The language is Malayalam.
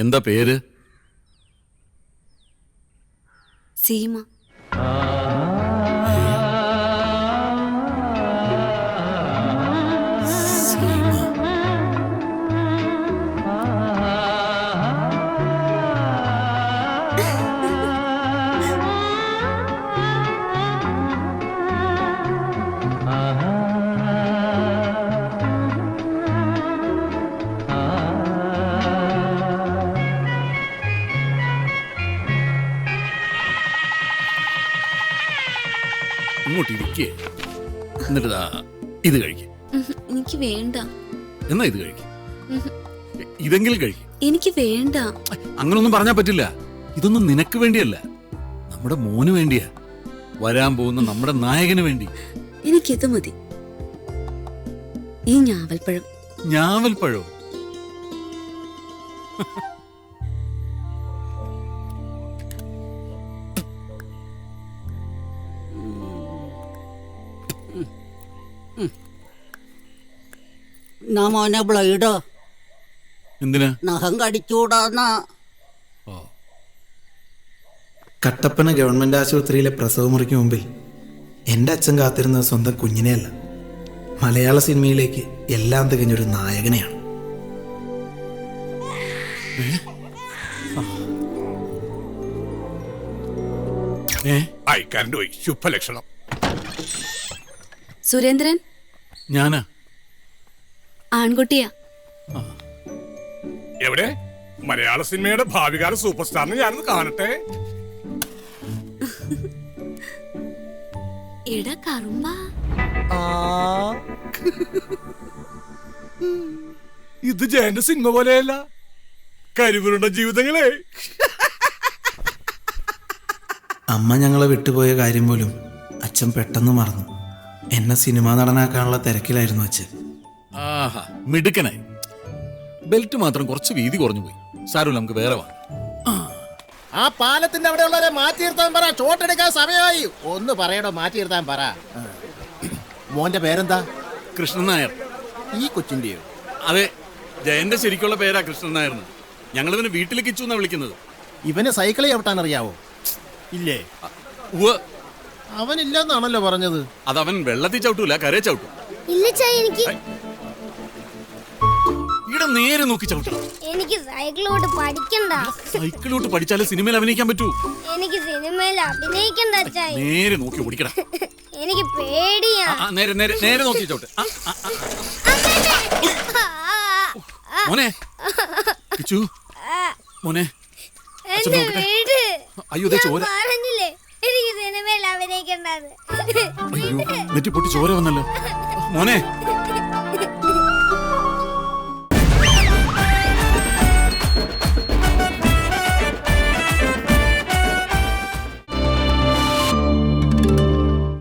എന്താ പേര്? സീമ. ഇങ്ങോട്ട് ഇരിക്കേ, എന്നിട്ട് ഇത് കഴിക്കും. എനിക്ക് വേണ്ട. എന്നാ ഇത് കഴിക്കും, ഇതെങ്കിലും കഴിക്കും. എനിക്ക് വേണ്ട. അങ്ങനൊന്നും പറഞ്ഞാ പറ്റില്ല. ഇതൊന്നും നിനക്ക് വേണ്ടിയല്ല, നമ്മുടെ മോന് വേണ്ടിയാ, വരാൻ പോകുന്ന നമ്മുടെ നായകന് വേണ്ടി. എനിക്കിത് മതി. ഈ ഞാവൽപ്പഴം. ഞാവൽപ്പഴോ? മോനെ ബ്ലൈഡ് എന്തിനാ? നഖം കടിച്ചൂടാന്നാ. കട്ടപ്പന ഗവൺമെന്റ് ആശുപത്രിയിലെ പ്രസവമുറിക്ക് മുമ്പിൽ എൻ്റെ അച്ഛൻ കാത്തിരുന്നത് സ്വന്തം കുഞ്ഞിനെയല്ല, മലയാള സിനിമയിലേക്ക് എല്ലാം തികഞ്ഞൊരു നായകനെയാണ്. സുരേന്ദ്രൻ ഞാനാ. ആൺകുട്ടിയാ. എവിടെ? മലയാള സിനിമയുടെ ഭാവികാല സൂപ്പർ സ്റ്റാറിനെ ഞാനൊന്ന് കാണട്ടെ. എടാ കറുമ്പ, ഇത് ജയന്റെ സിനിമ പോലെയല്ല, കരിവുരുണ്ട ജീവിതങ്ങളെ. അമ്മ ഞങ്ങളെ വിട്ടുപോയ കാര്യം പോലും അച്ഛൻ പെട്ടെന്ന് മറന്നു. എന്നെ സിനിമാ നടനാക്കാനുള്ള തിരക്കിലായിരുന്നു അച്ഛൻ. ആഹാ, മിടുക്കനായി. ബെൽറ്റ് മാത്രം കുറച്ച് വീതി കുറഞ്ഞു പോയി. സാരമില്ല, നമുക്ക് വേറെ വാങ്ങാം. ആ പാലത്തിന്റെ അവിടെ ഉള്ളവരെ മാറ്റി നിർത്താൻ പറ, ഷോട്ടെടുക്കാൻ സമയമായി. ഒന്ന് പറയടോ, മാറ്റി നിർത്താൻ പറ. മോന്റെ പേരെന്താ? കൃഷ്ണൻ നായർ. ഈ കൊച്ചിന്റെയോ? അതെ, ജയന്റെ ശരിക്കുള്ള പേരാ കൃഷ്ണൻ നായർന്ന്. ഞങ്ങൾ ഇവനെ വീട്ടിൽ കിച്ചു എന്നാ വിളിക്കുന്നത്. ഇവന് സൈക്കിൾ ചവിട്ടാൻ അറിയാവോ? ഇല്ലേ? അവനില്ലെന്നാണല്ലോ പറഞ്ഞത്. അതവൻ വെള്ളത്തിൽ ചവിട്ടൂല, കരയെ ചവിട്ടും. ഇവിടെ നേരെ നോക്കി ചവിട്ടണം. എനിക്ക് സൈക്കിളോട്ട് പഠിക്കണ്ട. സൈക്കിളോട്ട് പഠിച്ചാലേ സിനിമയിൽ അഭിനയിക്കാൻ പറ്റൂ. എനിക്ക് സിനിമയിൽ അഭിനയിക്കണ്ട അച്ചായി. നേരെ നോക്കി ഓടിക്കടാ. എനിക്ക് പേടിയാ. നേരെ നേരെ നേരെ നോക്കി ചവിട്ട്. മോനെ കിച്ചു, മോനെ. എന്റെ വീട്. അയ്യോ, ചോര. പറഞ്ഞില്ലേ എനിക്ക് സിനിമയിൽ അഭിനയിക്കണ്ടത്. അയ്യോ, നെറ്റി പൊട്ടി ചോര വന്നല്ലോ മോനെ.